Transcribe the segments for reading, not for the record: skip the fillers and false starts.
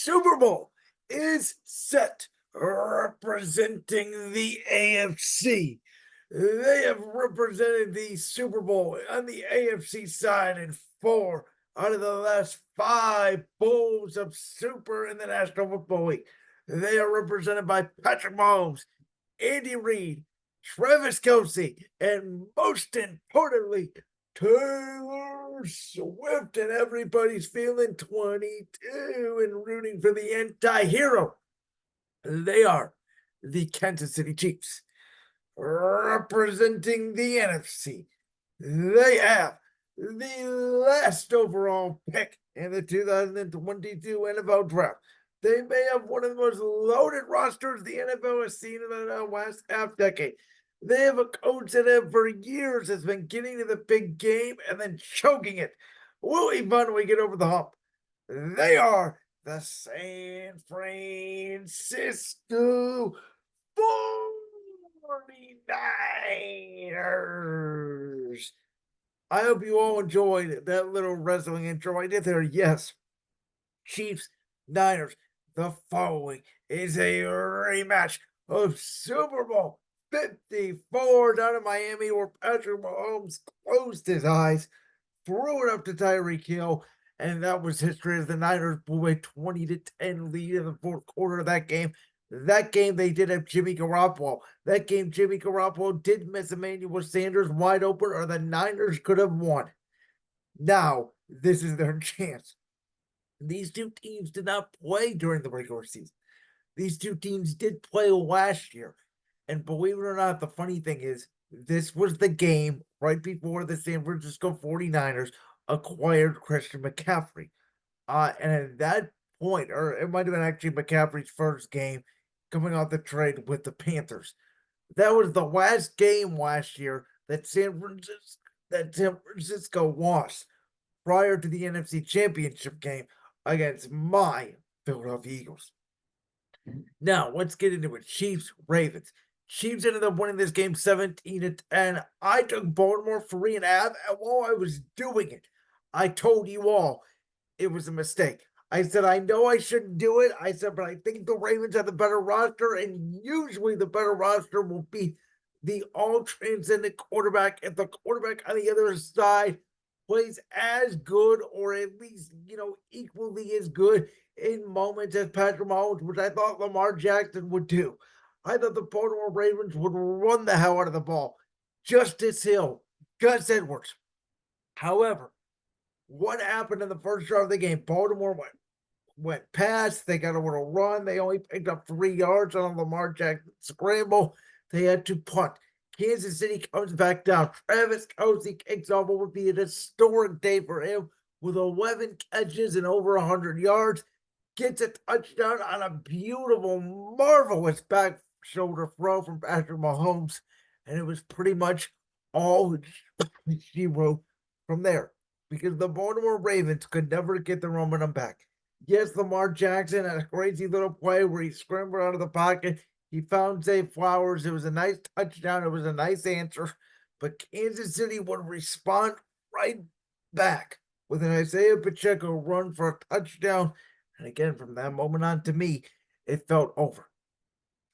Super Bowl is set, representing the AFC. They have represented the Super Bowl on the AFC side in four out of the last five bowls of Super in the National Football League. They are represented by Patrick Mahomes, Andy Reid, Travis Kelsey, and most importantly, Taylor Swift. And everybody's feeling 22 and rooting for the anti-hero. They are the Kansas City Chiefs. Representing the NFC, they have the last overall pick in the 2022 NFL Draft. They may have one of the most loaded rosters the NFL has seen in the last half decade. They have a coach that for years has been getting to the big game and then choking it. Will he finally get over the hump? They are the San Francisco 49ers. I hope you all enjoyed that little wrestling intro I did there. Yes, Chiefs, Niners. The following is a rematch of Super Bowl 54 down in Miami, where Patrick Mahomes closed his eyes, threw it up to Tyreek Hill, and that was history as the Niners blew a 20-10 lead in the fourth quarter of that game. That game, they did have Jimmy Garoppolo. That game, Jimmy Garoppolo did miss Emmanuel Sanders wide open, or the Niners could have won. Now, this is their chance. These two teams did not play during the regular season. These two teams did play last year. And believe it or not, the funny thing is, this was the game right before the San Francisco 49ers acquired Christian McCaffrey. And at that point, or it might have been actually McCaffrey's first game coming off the trade with the Panthers. That was the last game last year that San Francisco lost prior to the NFC Championship game against my Philadelphia Eagles. Now, let's get into it. Chiefs, Ravens. Chiefs ended up winning this game 17-10. I took Baltimore 3.5, and while I was doing it, I told you all it was a mistake. I said, I know I shouldn't do it. I said, but I think the Ravens have the better roster, and usually the better roster will be the all-transcendent quarterback. If the quarterback on the other side plays as good, or at least, equally as good in moments as Patrick Mahomes, which I thought Lamar Jackson would do. I thought the Baltimore Ravens would run the hell out of the ball. Justice Hill, Gus Edwards. However, what happened in the first drive of the game? Baltimore went past. They got a little run. They only picked up 3 yards on a Lamar Jackson scramble. They had to punt. Kansas City comes back down. Travis Kelsey kicks off what would be an historic day for him with 11 catches and over 100 yards. Gets a touchdown on a beautiful, marvelous back shoulder throw from Patrick Mahomes. And it was pretty much all she wrote from there, because the Baltimore Ravens could never get the momentum back. Yes, Lamar Jackson had a crazy little play where he scrambled out of the pocket. He found Zay Flowers. It was a nice touchdown. It was a nice answer. But Kansas City would respond right back with an Isaiah Pacheco run for a touchdown. And again, from that moment on, to me, it felt over.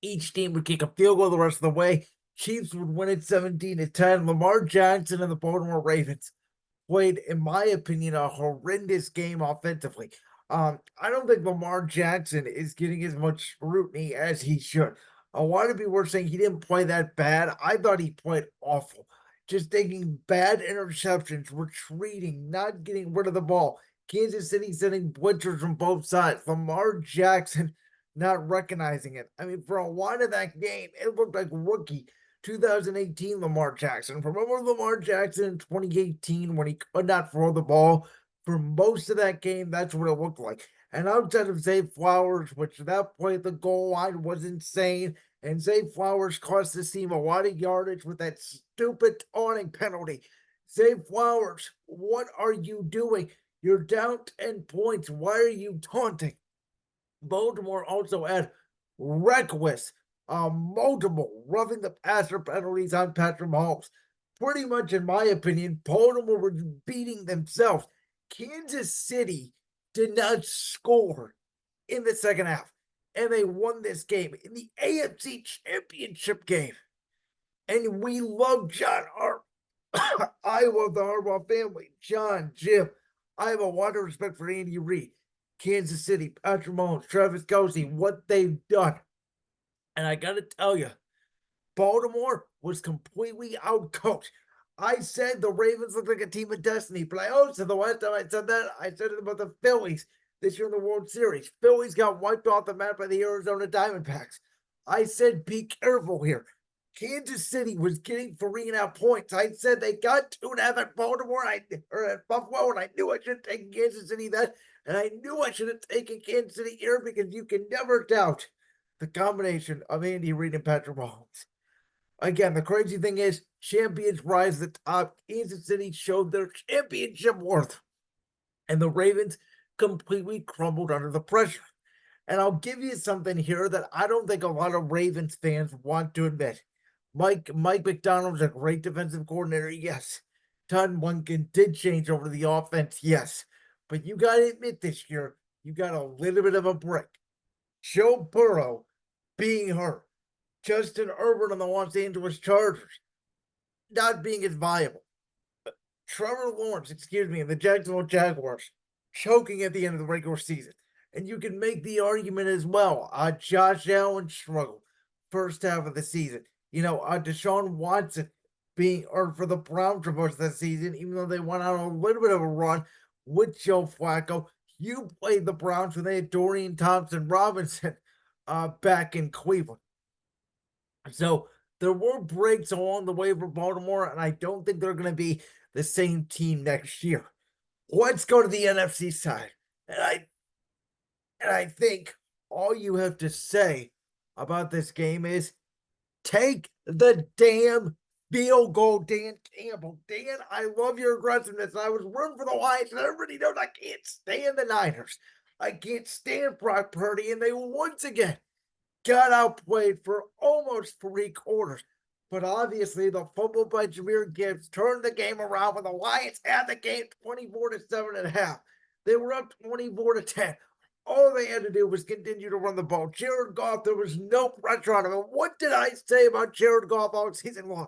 Each team would kick a field goal the rest of the way. Chiefs would win it 17-10. Lamar Jackson and the Baltimore Ravens played, in my opinion, a horrendous game offensively. I don't think Lamar Jackson is getting as much scrutiny as he should. A lot of people were saying he didn't play that bad. I thought he played awful. Just taking bad interceptions, retreating, not getting rid of the ball. Kansas City sending blitzers from both sides. Lamar Jackson not recognizing it. I mean, for a lot of that game, it looked like rookie 2018 Lamar Jackson. Remember Lamar Jackson in 2018 when he could not throw the ball? For most of that game, that's what it looked like. And outside of Zay Flowers, which that play at the goal line was insane, and Zay Flowers cost the team a lot of yardage with that stupid taunting penalty. Zay Flowers, what are you doing? You're down 10 points. Why are you taunting? Baltimore also had reckless, multiple roughing the passer penalties on Patrick Mahomes. Pretty much, in my opinion, Baltimore was beating themselves. Kansas City did not score in the second half, and they won this game in the AFC Championship game. And we love John Iowa, the Harbaugh family, John, Jim. I have a lot of respect for Andy Reid, Kansas City, Patrick Mahomes, Travis Kelce, what they've done. And I got to tell you, Baltimore was completely outcoached. I said the Ravens look like a team of destiny, but so the last time I said that, I said it about the Phillies this year in the World Series. Phillies got wiped off the map by the Arizona Diamondbacks. I said be careful here. Kansas City was getting 3.5 points. I said they got 2.5 at Baltimore or at Buffalo, and I knew I should have taken Kansas City then, and I knew I should have taken Kansas City here because you can never doubt the combination of Andy Reid and Patrick Mahomes. Again, the crazy thing is, champions rise to the top. Kansas City showed their championship worth, and the Ravens completely crumbled under the pressure. And I'll give you something here that I don't think a lot of Ravens fans want to admit. Mike McDonald's a great defensive coordinator, yes. Todd Monken did change over to the offense, yes. But you got to admit this year, you got a little bit of a break. Joe Burrow being hurt. Justin Herbert on the Los Angeles Chargers not being as viable. Trevor Lawrence, the Jacksonville Jaguars choking at the end of the regular season. And you can make the argument as well. Josh Allen struggled first half of the season. Deshaun Watson being hurt for the Browns for most of the season, even though they went on a little bit of a run with Joe Flacco. You played the Browns when they had Dorian Thompson-Robinson back in Cleveland. So there were breaks along the way for Baltimore, and I don't think they're going to be the same team next year. Let's go to the NFC side. And I think all you have to say about this game is take the damn field goal, Dan Campbell. Dan, I love your aggressiveness. I was rooting for the Lions, and everybody knows I can't stand the Niners. I can't stand Brock Purdy, and they once again got outplayed for almost 3 quarters. But obviously, the fumble by Jahmyr Gibbs turned the game around when the Lions had the game 24-7.5. They were up 24-10. All they had to do was continue to run the ball. Jared Goff, there was no pressure on him. And what did I say about Jared Goff all season long?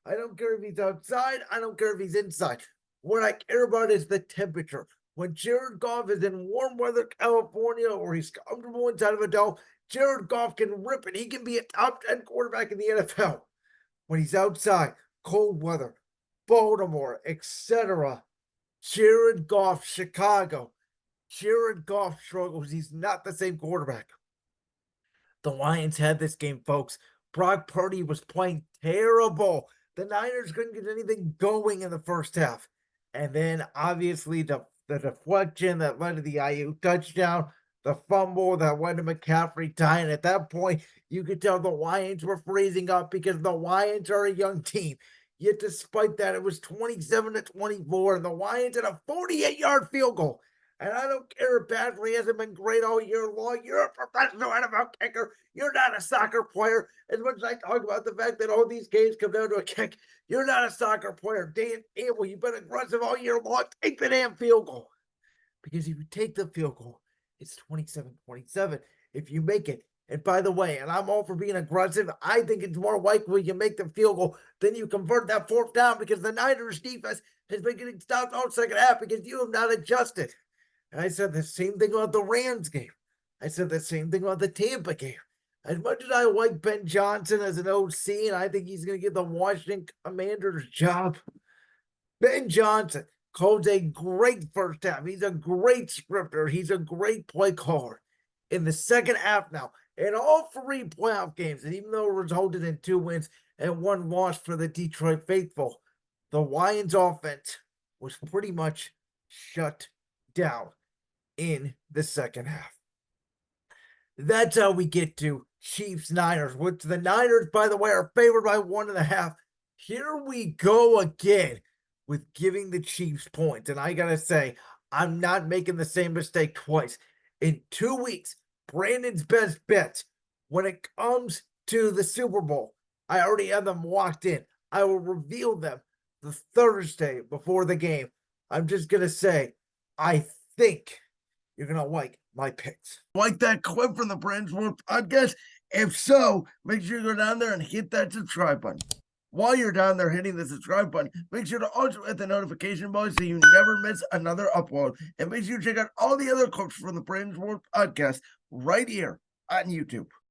I don't care if he's outside. I don't care if he's inside. What I care about is the temperature. When Jared Goff is in warm weather California or he's comfortable inside of a dome, Jared Goff can rip it. He can be a top 10 quarterback in the NFL. When he's outside, cold weather, Baltimore, etc., Jared Goff, Chicago, Jared Goff struggles. He's not the same quarterback. The Lions had this game, folks. Brock Purdy was playing terrible. The Niners couldn't get anything going in the first half. And then, obviously, the deflection that led to the IU touchdown, the fumble that went to McCaffrey tying. At that point, you could tell the Lions were freezing up because the Lions are a young team. Yet despite that, it was 27-24, and the Lions had a 48-yard field goal. And I don't care if Badgley hasn't been great all year long. You're a professional NFL kicker. You're not a soccer player. As much as I talk about the fact that all these games come down to a kick, you're not a soccer player. Dan Campbell, you've been aggressive all year long. Take the damn field goal. Because if you take the field goal, it's 27-27 if you make it. And by the way, and I'm all for being aggressive, I think it's more likely you make the field goal than you convert that 4th down because the Niners defense has been getting stopped all second half because you have not adjusted. And I said the same thing about the Rams game. I said the same thing about the Tampa game. As much as I like Ben Johnson as an OC, and I think he's going to get the Washington Commanders job, Ben Johnson calls a great first half. He's a great scripter. He's a great play caller. In the second half now, in all 3 playoff games, and even though it resulted in 2 wins and 1 loss for the Detroit faithful, the Lions offense was pretty much shut down in the second half. That's how we get to Chiefs-Niners, which the Niners, by the way, are favored by 1.5. Here we go again with giving the Chiefs points. And I got to say, I'm not making the same mistake twice. In 2 weeks, Brandon's best bets, when it comes to the Super Bowl, I already have them locked in. I will reveal them the Thursday before the game. I'm just going to say, I think you're going to like my picks. Like that clip from the Brands World podcast? If so, make sure you go down there and hit that subscribe button. While you're down there hitting the subscribe button, make sure to also hit the notification bell so you never miss another upload. And make sure you check out all the other clips from the Brands World podcast right here on YouTube.